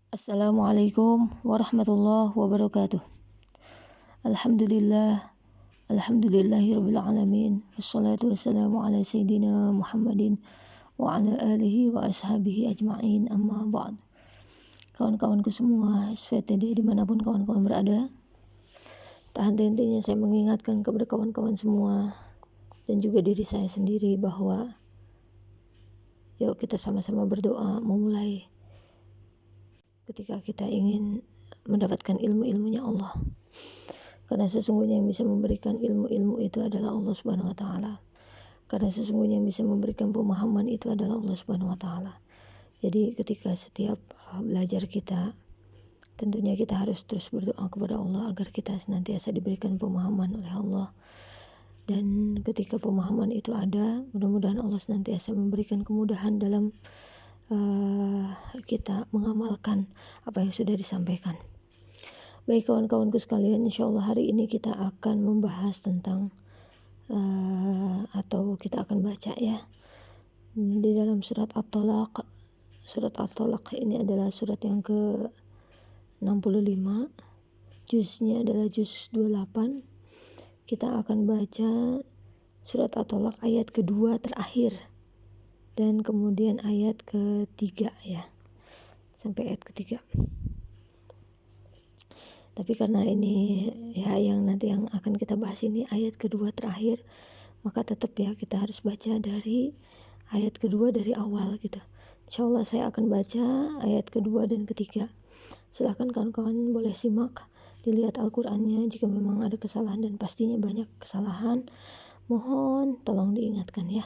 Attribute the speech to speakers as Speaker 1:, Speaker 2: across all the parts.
Speaker 1: Assalamualaikum warahmatullahi wabarakatuh. Alhamdulillahirabbil alamin. Wassalatu wassalamu ala sayyidina Muhammadin wa ala alihi wa ashabihi ajma'in, amma ba'd. Kawan-kawanku semua, SVTD dimanapun kawan-kawan berada, tak henti-hentinya saya mengingatkan kepada kawan-kawan semua dan juga diri saya sendiri bahwa yuk kita sama-sama berdoa memulai ketika kita ingin mendapatkan ilmu-ilmunya Allah. Karena sesungguhnya yang bisa memberikan ilmu-ilmu itu adalah Allah Subhanahu wa taala. Karena sesungguhnya yang bisa memberikan pemahaman itu adalah Allah Subhanahu wa taala. Jadi ketika setiap belajar kita, tentunya kita harus terus berdoa kepada Allah agar kita senantiasa diberikan pemahaman oleh Allah. Dan ketika pemahaman itu ada, mudah-mudahan Allah senantiasa memberikan kemudahan dalam kita mengamalkan apa yang sudah disampaikan. Baik kawan-kawanku sekalian, insyaallah hari ini kita akan membahas tentang atau kita akan baca ya di dalam surat At-Talaq. Surat At-Talaq ini adalah surat yang ke-65, juznya adalah juz 28. Kita akan baca surat At-Talaq ayat kedua terakhir dan kemudian ayat ketiga ya, sampai ayat ketiga. Tapi karena ini ya yang nanti yang akan kita bahas ini ayat kedua terakhir, maka tetap ya kita harus baca dari ayat kedua dari awal gitu. Insyaallah saya akan baca ayat kedua dan ketiga. Silakan kawan-kawan boleh simak, dilihat Al-Qur'annya jika memang ada kesalahan, dan pastinya banyak kesalahan, mohon tolong diingatkan ya.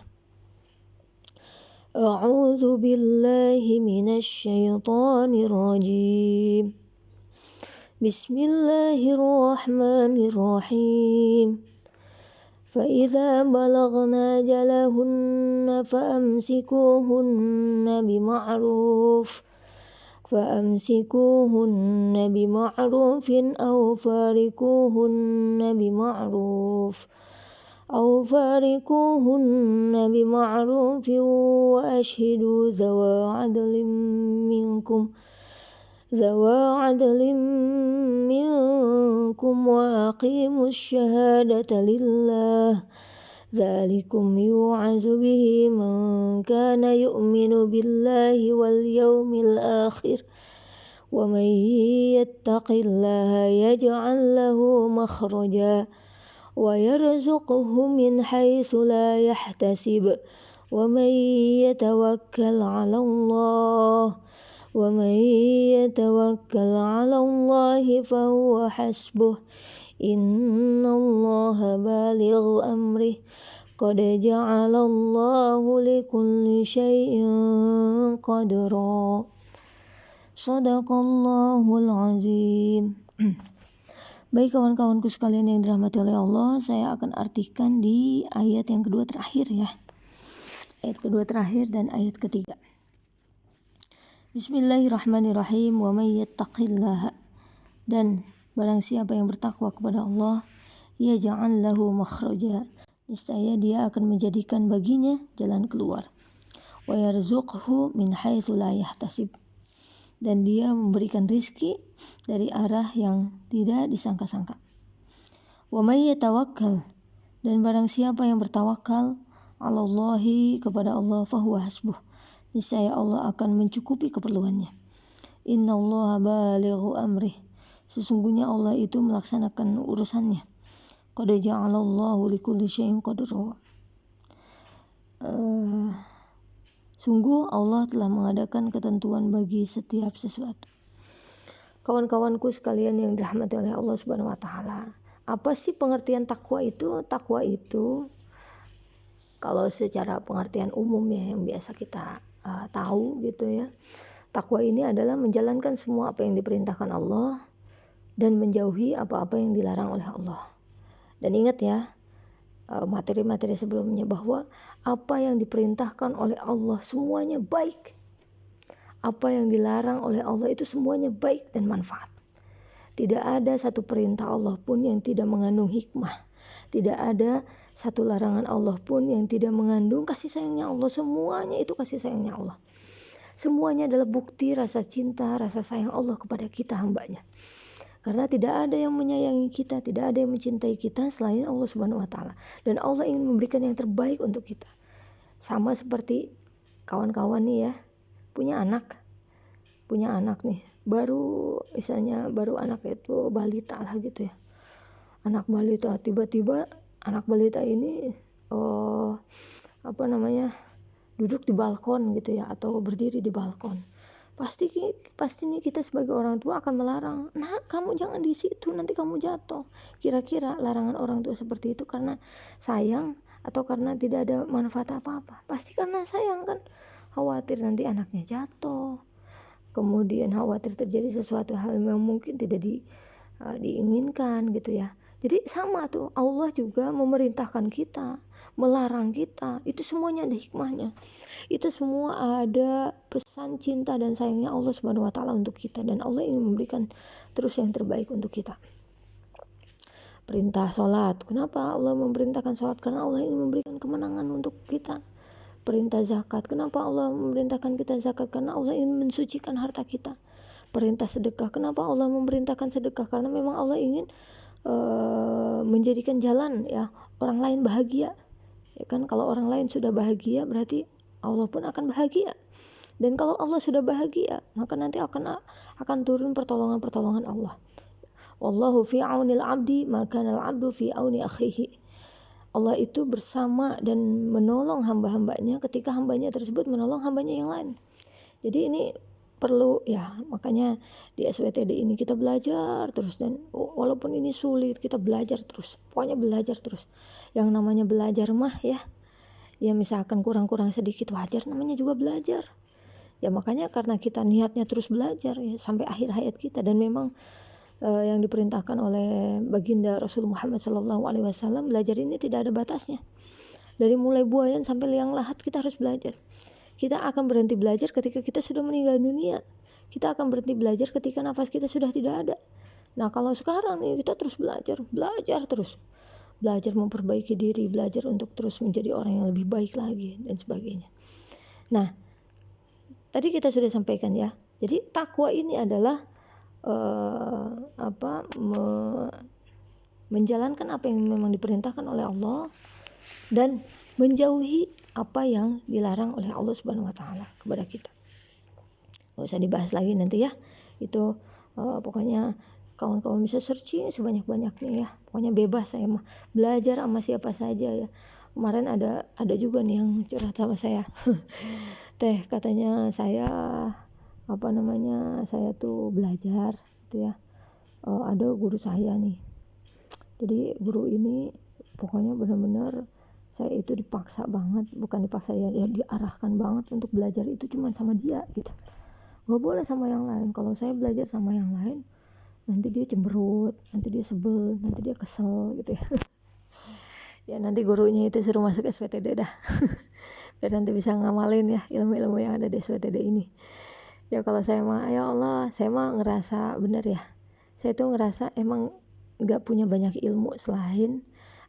Speaker 1: A'udzu billahi minasy syaithanir rajim. Bismillahirrahmanirrahim. Fa idza balagna jalahunna famsikuhunna bima'rufin aw فارقوهن بمعروف وأشهدوا ذوى عدل منكم وأقيموا الشهادة لله ذلكم يوعظ به من كان يؤمن بالله واليوم الآخر ومن يتق الله يجعل له مخرجا ويرزقه من حيث لا يحتسب ومن يتوكل على الله فهو حسبه إن الله بالغ أمره قد جعل الله لكل شيء قدرا صدق الله العظيم. Baik kawan-kawanku sekalian yang dirahmati oleh Allah, saya akan artikan di ayat yang kedua terakhir ya. Ayat kedua terakhir dan ayat ketiga. Bismillahirrahmanirrahim. Wa may yattaqillaha, dan barang siapa yang bertakwa kepada Allah, yaj'al lahu makhraja, niscaya dia akan menjadikan baginya jalan keluar. Wa yarzuqhu min haitsu la yahtasib, dan dia memberikan rizki dari arah yang tidak disangka-sangka. Wa may yatawakkal, dan barang siapa yang bertawakal, 'alallahi, kepada Allah, fahuwa hasbuh, niscaya Allah akan mencukupi keperluannya. Innallaha balighu amrih, sesungguhnya Allah itu melaksanakan urusannya. Qad ja'alallahu likulli syai'in qadra, sungguh Allah telah mengadakan ketentuan bagi setiap sesuatu. Kawan-kawanku sekalian yang dirahmati oleh Allah Subhanahu wa taala, apa sih pengertian takwa itu? Takwa itu kalau secara pengertian umum ya yang biasa kita tahu gitu ya. Takwa ini adalah menjalankan semua apa yang diperintahkan Allah dan menjauhi apa-apa yang dilarang oleh Allah. Dan ingat ya, materi-materi sebelumnya bahwa apa yang diperintahkan oleh Allah semuanya baik. Apa yang dilarang oleh Allah itu semuanya baik dan manfaat. Tidak ada satu perintah Allah pun yang tidak mengandung hikmah. Tidak ada satu larangan Allah pun yang tidak mengandung kasih sayangnya Allah. Semuanya itu kasih sayangnya Allah. semuanya adalah bukti rasa cinta, rasa sayang Allah kepada kita hambanya. Karena tidak ada yang menyayangi kita, tidak ada yang mencintai kita selain Allah Subhanahu wa taala. Dan Allah ingin memberikan yang terbaik untuk kita. Sama seperti kawan-kawan nih ya, punya anak nih, baru anak itu balita lah gitu ya. Anak balita, tiba-tiba anak balita ini duduk di balkon gitu ya, atau berdiri di balkon. Pasti nih kita sebagai orang tua akan melarang, nah kamu jangan di situ, nanti kamu jatuh. Kira-kira larangan orang tua seperti itu karena sayang atau karena tidak ada manfaat apa-apa? Pasti karena sayang kan, khawatir nanti anaknya jatuh, kemudian khawatir terjadi sesuatu hal yang mungkin tidak diinginkan gitu ya. Jadi sama tuh, Allah juga memerintahkan kita, melarang kita, itu semuanya ada hikmahnya. Itu semua ada pesan cinta dan sayangnya Allah Subhanahu wa taala untuk kita, dan Allah ingin memberikan terus yang terbaik untuk kita. Perintah sholat, kenapa Allah memerintahkan sholat? Karena Allah ingin memberikan kemenangan untuk kita. Perintah zakat, kenapa Allah memerintahkan kita zakat? Karena Allah ingin mensucikan harta kita. Perintah sedekah, kenapa Allah memerintahkan sedekah? Karena memang Allah ingin menjadikan jalan ya orang lain bahagia, ya kan. Kalau orang lain sudah bahagia, berarti Allah pun akan bahagia. Dan kalau Allah sudah bahagia, maka nanti akan turun pertolongan Allah. Wallahu fi aunil abdi maka al abdu fi auni akhihi. Allah itu bersama dan menolong hamba-hambanya ketika hambanya tersebut menolong hambanya yang lain. Jadi ini perlu ya, makanya di SWTD ini kita belajar terus, dan walaupun ini sulit kita belajar terus, pokoknya belajar terus. Yang namanya belajar mah ya misalkan kurang sedikit wajar, namanya juga belajar ya. Makanya karena kita niatnya terus belajar ya sampai akhir hayat kita, dan memang yang diperintahkan oleh baginda Rasul Muhammad SAW, belajar ini tidak ada batasnya. Dari mulai buayan sampai liang lahat kita harus belajar. Kita akan berhenti belajar ketika kita sudah meninggal dunia. Kita akan berhenti belajar ketika nafas kita sudah tidak ada. Nah kalau sekarang nih kita terus belajar terus. Belajar memperbaiki diri, belajar untuk terus menjadi orang yang lebih baik lagi dan sebagainya. Nah tadi kita sudah sampaikan ya. Jadi takwa ini adalah menjalankan apa yang memang diperintahkan oleh Allah dan menjauhi apa yang dilarang oleh Allah Subhanahu wa taala kepada kita. Gak usah dibahas lagi nanti ya. Itu pokoknya kawan-kawan bisa searching sebanyak-banyaknya ya. Pokoknya bebas, saya mah belajar sama siapa saja ya. Kemarin ada juga nih yang curhat sama saya. Teh katanya saya tuh belajar gitu ya. Ada guru saya nih. Jadi guru ini pokoknya benar-benar saya itu dipaksa banget, bukan dipaksa ya, diarahkan banget untuk belajar itu cuma sama dia gitu. Gak boleh sama yang lain. Kalau saya belajar sama yang lain, nanti dia cemberut, nanti dia sebel, nanti dia kesel gitu ya. Ya nanti gurunya itu suruh masuk SWTD dah. Biar nanti bisa ngamalin ya ilmu-ilmu yang ada di SWTD ini. Ya kalau saya mah, ya Allah, saya mah ngerasa bener ya. Saya tuh ngerasa emang gak punya banyak ilmu selain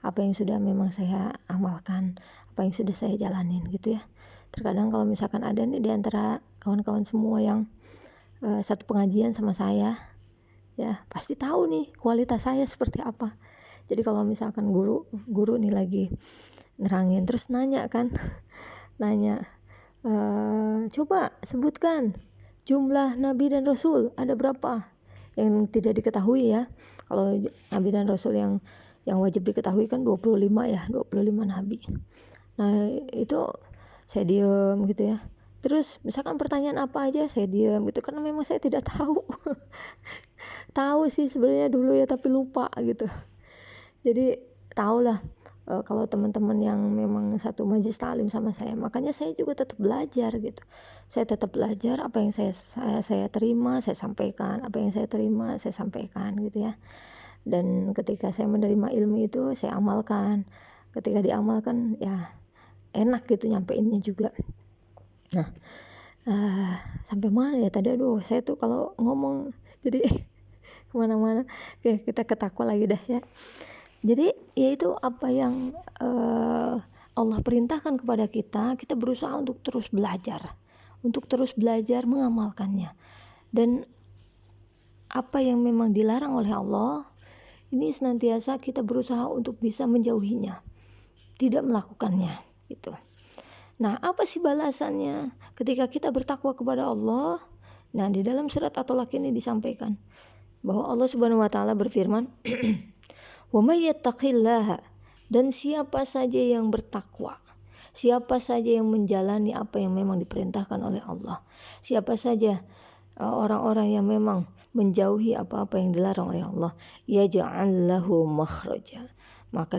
Speaker 1: apa yang sudah memang saya amalkan, apa yang sudah saya jalanin gitu ya. Terkadang kalau misalkan ada nih di antara kawan-kawan semua yang satu pengajian sama saya, ya pasti tahu nih kualitas saya seperti apa. Jadi kalau misalkan guru nih lagi nerangin terus nanya kan, coba sebutkan jumlah nabi dan rasul ada berapa yang tidak diketahui ya. Kalau nabi dan rasul yang wajib diketahui kan 25 ya, 25 nabi. Nah itu saya diam gitu ya. Terus misalkan pertanyaan apa aja saya diam gitu, karena memang saya tidak tahu. Tahu sih sebenarnya dulu ya, tapi lupa gitu. Jadi tahulah kalau teman-teman yang memang satu majelis taklim sama saya, makanya saya juga tetap belajar gitu. Saya tetap belajar, apa yang saya terima saya sampaikan, apa yang saya terima saya sampaikan gitu ya. Dan ketika saya menerima ilmu itu saya amalkan. Ketika diamalkan ya enak gitu nyampeinnya juga. Nah sampai mana ya tadi, saya tuh kalau ngomong jadi kemana-mana. Oke, kita ke takwa lagi dah ya. Jadi yaitu apa yang Allah perintahkan kepada kita berusaha untuk terus belajar, untuk terus belajar mengamalkannya. Dan apa yang memang dilarang oleh Allah, ini senantiasa kita berusaha untuk bisa menjauhinya, tidak melakukannya gitu. Nah, apa sih balasannya ketika kita bertakwa kepada Allah? Nah, di dalam surat At-Tolaq ini disampaikan bahwa Allah Subhanahu wa taala berfirman, "Wa may yattaqillaha," dan siapa saja yang bertakwa, siapa saja yang menjalani apa yang memang diperintahkan oleh Allah, siapa saja orang-orang yang memang menjauhi apa-apa yang dilarang oleh Allah, yaj'al lahu makhraja, maka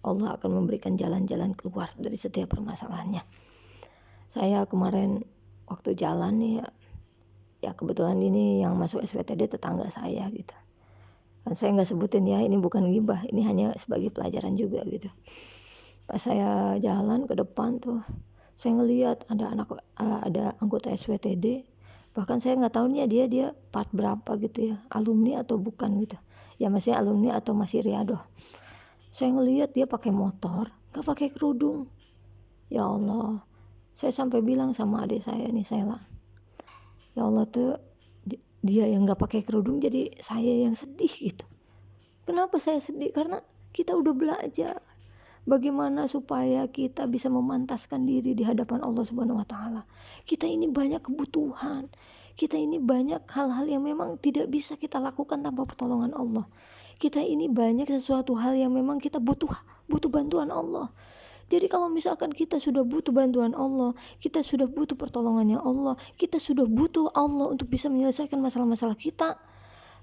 Speaker 1: Allah akan memberikan jalan-jalan keluar dari setiap permasalahannya. Saya kemarin waktu jalan nih ya kebetulan ini yang masuk SWTD tetangga saya gitu. Kan saya nggak sebutin ya, ini bukan ghibah, ini hanya sebagai pelajaran juga gitu. Pas saya jalan ke depan tuh, saya ngelihat ada anggota SWTD. Bahkan saya nggak tahu nih dia part berapa gitu ya, alumni atau bukan gitu. Ya masih alumni atau masih riadoh. Saya ngelihat dia pakai motor, nggak pakai kerudung. Ya Allah, saya sampai bilang sama adik saya nih, Sela, ya Allah tuh dia yang nggak pakai kerudung jadi saya yang sedih gitu. Kenapa saya sedih? Karena kita udah belajar bagaimana supaya kita bisa memantaskan diri di hadapan Allah Subhanahu wa taala. Kita ini banyak kebutuhan. Kita ini banyak hal-hal yang memang tidak bisa kita lakukan tanpa pertolongan Allah. Kita ini banyak sesuatu hal yang memang kita butuh bantuan Allah. Jadi kalau misalkan kita sudah butuh bantuan Allah, kita sudah butuh pertolongannya Allah, kita sudah butuh Allah untuk bisa menyelesaikan masalah-masalah kita,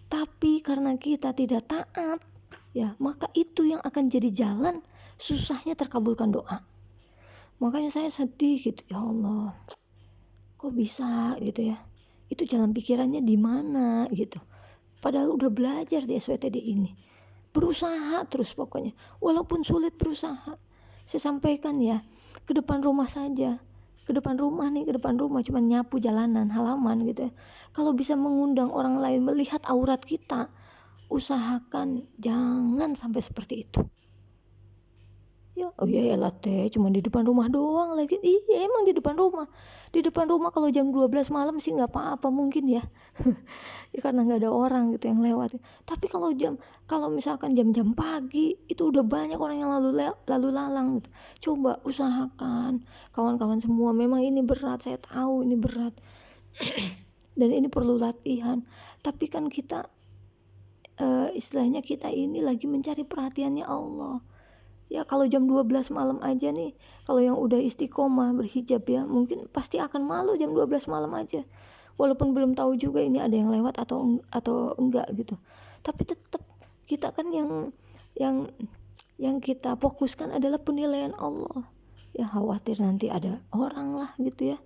Speaker 1: tapi karena kita tidak taat, ya maka itu yang akan jadi jalan susahnya terkabulkan doa. Makanya saya sedih gitu, ya Allah, kok bisa gitu ya? Itu jalan pikirannya di mana gitu? Padahal udah belajar di SWTD ini, berusaha terus pokoknya, walaupun sulit berusaha. Saya sampaikan ya, ke depan rumah saja, ke depan rumah cuma nyapu jalanan, halaman gitu ya. Kalau bisa mengundang orang lain melihat aurat kita, usahakan jangan sampai seperti itu. Ya, oh ya teh, cuma di depan rumah doang lagi. Iya, emang di depan rumah. Di depan rumah kalau jam 12 malam sih nggak apa-apa mungkin ya. Ya karena nggak ada orang gitu yang lewat. Tapi kalau misalkan jam-jam pagi itu udah banyak orang yang lalu lalang gitu. Coba usahakan kawan-kawan semua, memang ini berat, saya tahu ini berat. Dan ini perlu latihan. Tapi kan kita istilahnya kita ini lagi mencari perhatiannya Allah. Ya kalau jam 12 malam aja nih, kalau yang udah istiqomah berhijab ya, mungkin pasti akan malu jam 12 malam aja. Walaupun belum tahu juga ini ada yang lewat atau enggak gitu. Tapi tetap kita kan yang kita fokuskan adalah penilaian Allah. Ya khawatir nanti ada orang lah gitu ya,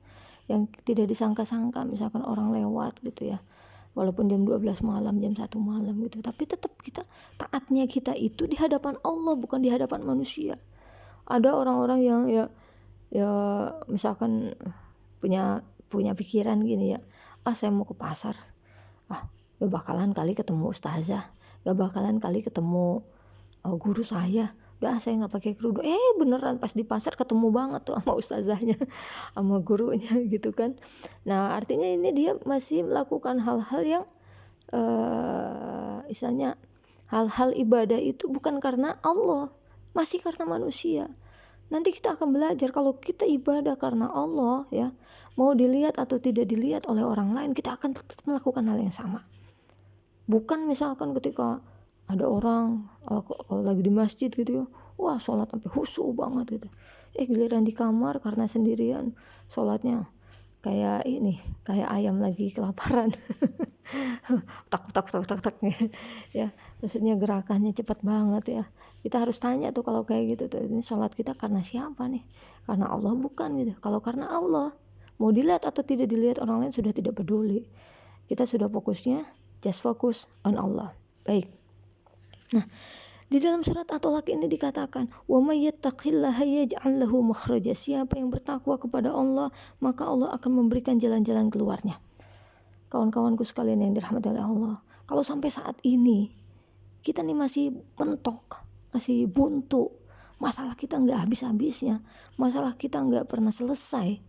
Speaker 1: yang tidak disangka-sangka, misalkan orang lewat gitu ya. Walaupun jam 12 malam, jam 1 malam gitu. Tapi tetap taatnya kita itu di hadapan Allah, bukan di hadapan manusia. Ada orang-orang yang ya misalkan punya pikiran gini ya, saya mau ke pasar. Gak bakalan kali ketemu ustazah. Gak bakalan kali ketemu guru saya. Udah saya gak pakai kerudung. Beneran pas di pasar ketemu banget tuh sama ustazahnya, sama gurunya gitu kan. Nah artinya ini dia masih melakukan hal-hal yang misalnya hal-hal ibadah itu bukan karena Allah, masih karena manusia. Nanti kita akan belajar kalau kita ibadah karena Allah ya, mau dilihat atau tidak dilihat oleh orang lain, kita akan tetap melakukan hal yang sama. Bukan misalkan ketika ada orang kalau lagi di masjid gitu ya, wah sholat sampai khusyuk banget gitu. Giliran di kamar karena sendirian, sholatnya kayak ayam lagi kelaparan. tak ya, maksudnya gerakannya cepat banget ya. Kita harus tanya tuh kalau kayak gitu tuh, ini sholat kita karena siapa nih? Karena Allah bukan gitu. Kalau karena Allah, mau dilihat atau tidak dilihat orang lain sudah tidak peduli. Kita sudah fokusnya just focus on Allah. Baik. Nah, di dalam surat At-Tolaq ini dikatakan, "Wa may yattaqillaha yaj'al lahu makhraja." Siapa yang bertakwa kepada Allah, maka Allah akan memberikan jalan-jalan keluarnya. Kawan-kawanku sekalian yang dirahmati oleh Allah, kalau sampai saat ini kita nih masih mentok, masih buntu, masalah kita nggak habis-habisnya, masalah kita nggak pernah selesai,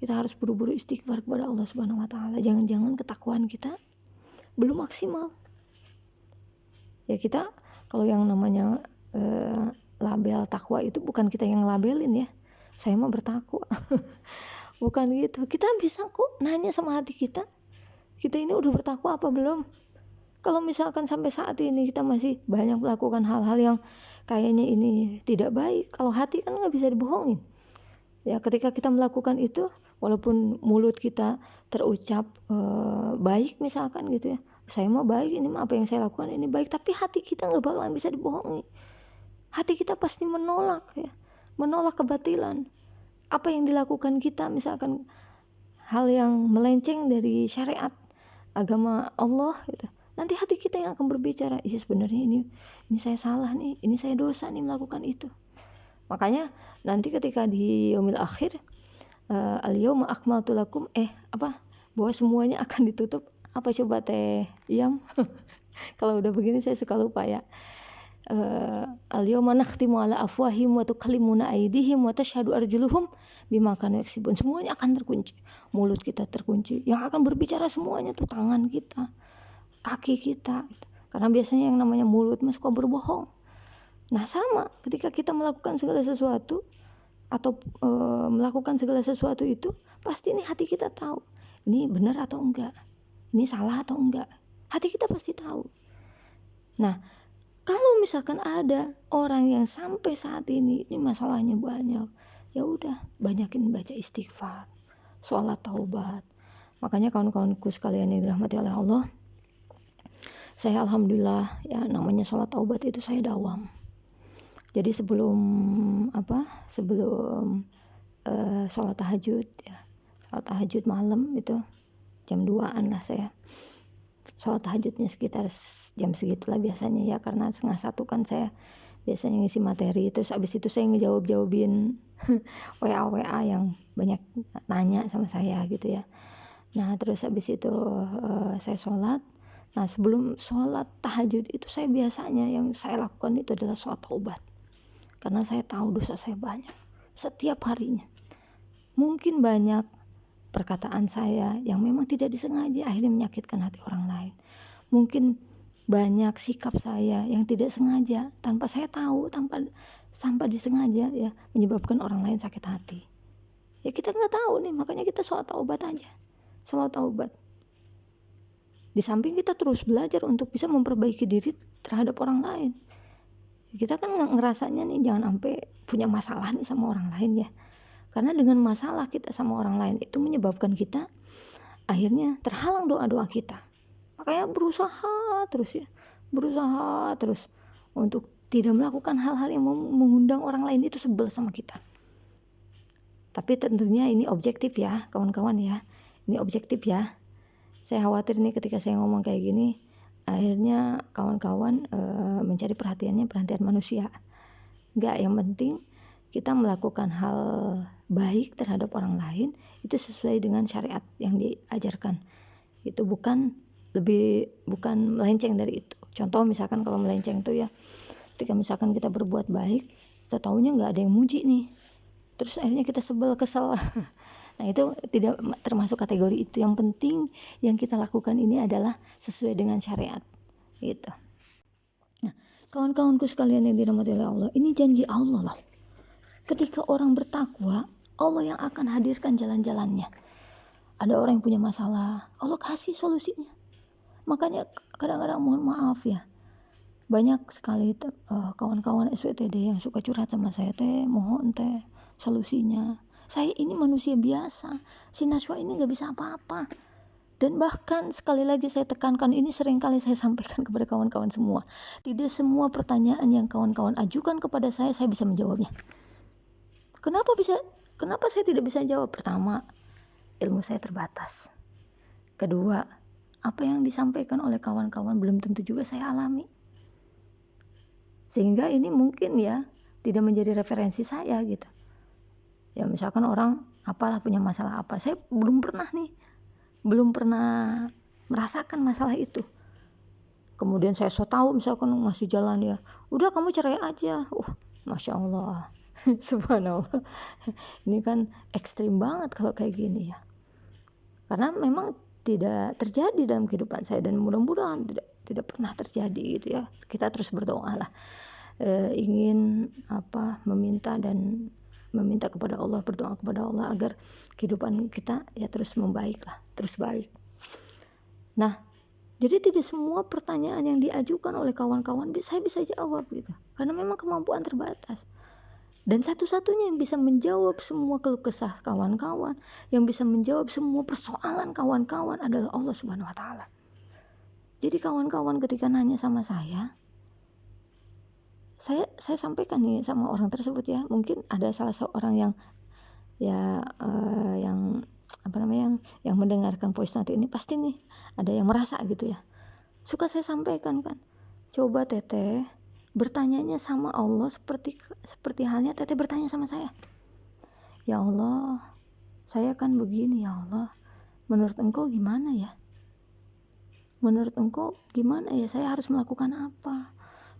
Speaker 1: Kita harus buru-buru istighfar kepada Allah Subhanahu wa taala. Jangan-jangan ketakwaan kita belum maksimal. Ya kita kalau yang namanya label takwa itu bukan kita yang labelin ya. Saya mah bertakwa. Bukan gitu. Kita bisa kok nanya sama hati kita. Kita ini udah bertakwa apa belum? Kalau misalkan sampai saat ini kita masih banyak melakukan hal-hal yang kayaknya ini tidak baik, kalau hati kan nggak bisa dibohongin. Ya, ketika kita melakukan itu, walaupun mulut kita terucap baik misalkan gitu ya, saya mau baik, ini mah apa yang saya lakukan ini baik, tapi hati kita nggak bakalan bisa dibohongi. Hati kita pasti menolak ya, menolak kebatilan. Apa yang dilakukan kita, misalkan hal yang melenceng dari syariat agama Allah gitu, nanti hati kita yang akan berbicara, iya sebenarnya ini saya salah nih, ini saya dosa nih melakukan itu. Makanya nanti ketika di yaumil akhir, al-yauma akmaltu lakum, bahwa semuanya akan ditutup. Apa coba teh Iyam? Kalau udah begini saya suka lupa ya. Al-yauma nakhtimu ala afwahim wa tukallimuna aydihim wa tashhadu arjuluhum bima kanu yaksibun. Semuanya akan terkunci. Mulut kita terkunci. Yang akan berbicara semuanya tuh tangan kita, kaki kita. Karena biasanya yang namanya mulut mas suka berbohong. Nah sama, ketika kita melakukan segala sesuatu atau melakukan segala sesuatu itu, pasti ini hati kita tahu. Ini benar atau enggak? Ini salah atau enggak? Hati kita pasti tahu. Nah, kalau misalkan ada orang yang sampai saat ini masalahnya banyak, ya udah banyakin baca istighfar, sholat taubat. Makanya kawan-kawanku sekalian yang dirahmati oleh Allah, saya alhamdulillah ya namanya sholat taubat itu saya dawam. Jadi sebelum sholat tahajud ya, sholat tahajud malam itu jam 2-an lah saya. Sholat tahajudnya sekitar jam segitulah biasanya ya, karena 12:30 kan saya biasanya ngisi materi. Terus abis itu saya ngejawabin WA yang banyak nanya sama saya gitu ya. Nah terus abis itu saya sholat. Nah sebelum sholat tahajud itu saya biasanya yang saya lakukan itu adalah sholat taubat. Karena saya tahu dosa saya banyak setiap harinya. Mungkin banyak perkataan saya yang memang tidak disengaja akhirnya menyakitkan hati orang lain. Mungkin banyak sikap saya yang tidak sengaja, tanpa saya tahu, tanpa disengaja ya, menyebabkan orang lain sakit hati. Ya kita nggak tahu nih, makanya kita sholat taubat aja. Sholat taubat. Di samping kita terus belajar untuk bisa memperbaiki diri terhadap orang lain. Kita kan ngerasanya nih jangan sampai punya masalah nih sama orang lain ya. Karena dengan masalah kita sama orang lain itu menyebabkan kita akhirnya terhalang doa-doa kita. Makanya berusaha terus untuk tidak melakukan hal-hal yang mengundang orang lain itu sebel sama kita. Tapi tentunya ini objektif ya kawan-kawan ya. Ini objektif ya. Saya khawatir nih ketika saya ngomong kayak gini, akhirnya kawan-kawan mencari perhatian manusia. Enggak, yang penting kita melakukan hal baik terhadap orang lain itu sesuai dengan syariat yang diajarkan. Itu bukan melenceng dari itu. Contoh misalkan kalau melenceng itu ya, ketika misalkan kita berbuat baik, kita taunya nggak ada yang muji nih, terus akhirnya kita kesel. Nah itu tidak termasuk kategori itu. Yang penting yang kita lakukan ini adalah sesuai dengan syariat gitu. Nah kawan-kawanku sekalian yang dirahmati oleh Allah, ini janji Allah loh. Ketika orang bertakwa, Allah yang akan hadirkan jalan-jalannya. Ada orang yang punya masalah, Allah kasih solusinya. Makanya kadang-kadang mohon maaf ya, banyak sekali kawan-kawan SWTD yang suka curhat sama saya, mohon solusinya. Saya ini manusia biasa, si Najwa ini gak bisa apa-apa. Dan bahkan sekali lagi saya tekankan, ini seringkali saya sampaikan kepada kawan-kawan semua. Tidak semua pertanyaan yang kawan-kawan ajukan kepada saya bisa menjawabnya. Kenapa saya tidak bisa jawab? Pertama, ilmu saya terbatas. Kedua, apa yang disampaikan oleh kawan-kawan belum tentu juga saya alami. Sehingga ini mungkin ya tidak menjadi referensi saya gitu. Ya misalkan orang apalah punya masalah apa, saya belum pernah merasakan masalah itu. Kemudian saya tahu misalkan masih jalan ya, udah kamu cerai aja. Masya Allah. Subhanallah. Ini kan ekstrim banget kalau kayak gini ya. Karena memang tidak terjadi dalam kehidupan saya, dan mudah-mudahan tidak pernah terjadi gitu ya. Kita terus berdoa lah, ingin meminta kepada Allah, berdoa kepada Allah agar kehidupan kita ya terus membaik lah, terus baik. Nah, jadi tidak semua pertanyaan yang diajukan oleh kawan-kawan saya bisa jawab gitu, karena memang kemampuan terbatas. Dan satu-satunya yang bisa menjawab semua keluh kesah kawan-kawan, yang bisa menjawab semua persoalan kawan-kawan adalah Allah Subhanahu wa Ta'ala. Jadi kawan-kawan ketika nanya sama saya sampaikan nih sama orang tersebut ya. Mungkin ada salah seorang yang yang mendengarkan voice note ini, pasti nih ada yang merasa gitu ya. Suka saya sampaikan kan, coba Teteh bertanyanya sama Allah seperti halnya Teteh bertanya sama saya. Ya Allah, saya kan begini ya Allah, menurut Engkau gimana ya? Menurut Engkau gimana ya? Saya harus melakukan apa?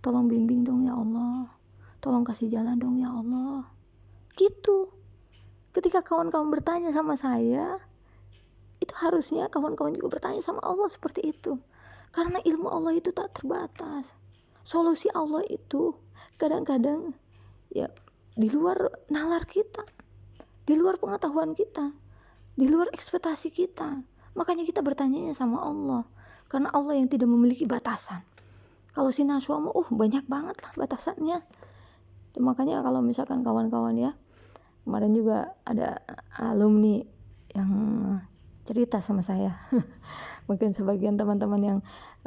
Speaker 1: Tolong bimbing dong ya Allah, tolong kasih jalan dong ya Allah. Gitu. Ketika kawan-kawan bertanya sama saya, itu harusnya kawan-kawan juga bertanya sama Allah seperti itu. Karena ilmu Allah itu tak terbatas. Solusi Allah itu kadang-kadang ya di luar nalar kita, di luar pengetahuan kita, di luar ekspektasi kita. Makanya kita bertanyanya sama Allah, karena Allah yang tidak memiliki batasan. Kalau si Naswa banyak banget lah batasannya. Makanya kalau misalkan kawan-kawan ya, kemarin juga ada alumni yang cerita sama saya. Mungkin sebagian teman-teman yang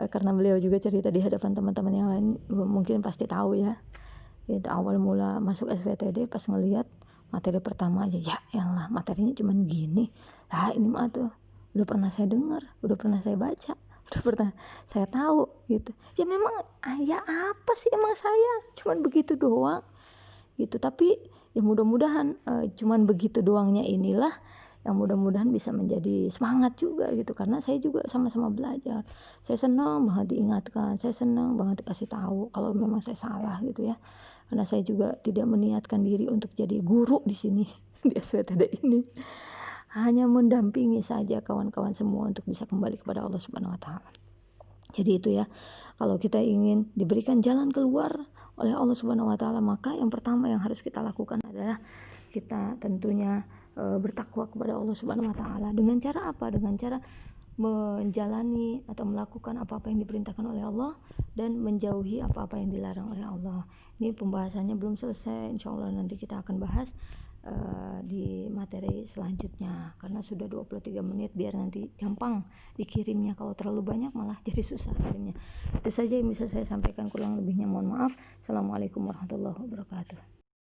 Speaker 1: karena beliau juga cerita di hadapan teman-teman yang lain, mungkin pasti tahu ya. Itu awal mula masuk SPTD, pas ngelihat materi pertama aja, ya elah materinya cuman gini. Lah ini mah tuh udah pernah saya dengar, udah pernah saya baca, udah pernah saya tahu gitu. Ya memang ya apa sih emang saya cuman begitu doang gitu. Tapi ya mudah-mudahan cuman begitu doangnya inilah yang mudah-mudahan bisa menjadi semangat juga gitu, karena saya juga sama-sama belajar. Saya senang banget diingatkan, saya senang banget dikasih tahu kalau memang saya salah gitu ya, karena saya juga tidak meniatkan diri untuk jadi guru di sini di SPTD ini, hanya mendampingi saja kawan-kawan semua untuk bisa kembali kepada Allah Subhanahu wa Ta'ala. Jadi itu ya, kalau kita ingin diberikan jalan keluar oleh Allah Subhanahu wa Ta'ala, maka yang pertama yang harus kita lakukan adalah kita tentunya bertakwa kepada Allah Subhanahu wa Ta'ala. Dengan cara apa? Dengan cara menjalani atau melakukan apa-apa yang diperintahkan oleh Allah dan menjauhi apa-apa yang dilarang oleh Allah. Ini pembahasannya belum selesai, insya Allah nanti kita akan bahas di materi selanjutnya, karena sudah 23 menit, biar nanti gampang dikirimnya. Kalau terlalu banyak malah jadi susah kirimnya. Itu saja yang bisa saya sampaikan, kurang lebihnya mohon maaf. Assalamualaikum warahmatullahi wabarakatuh.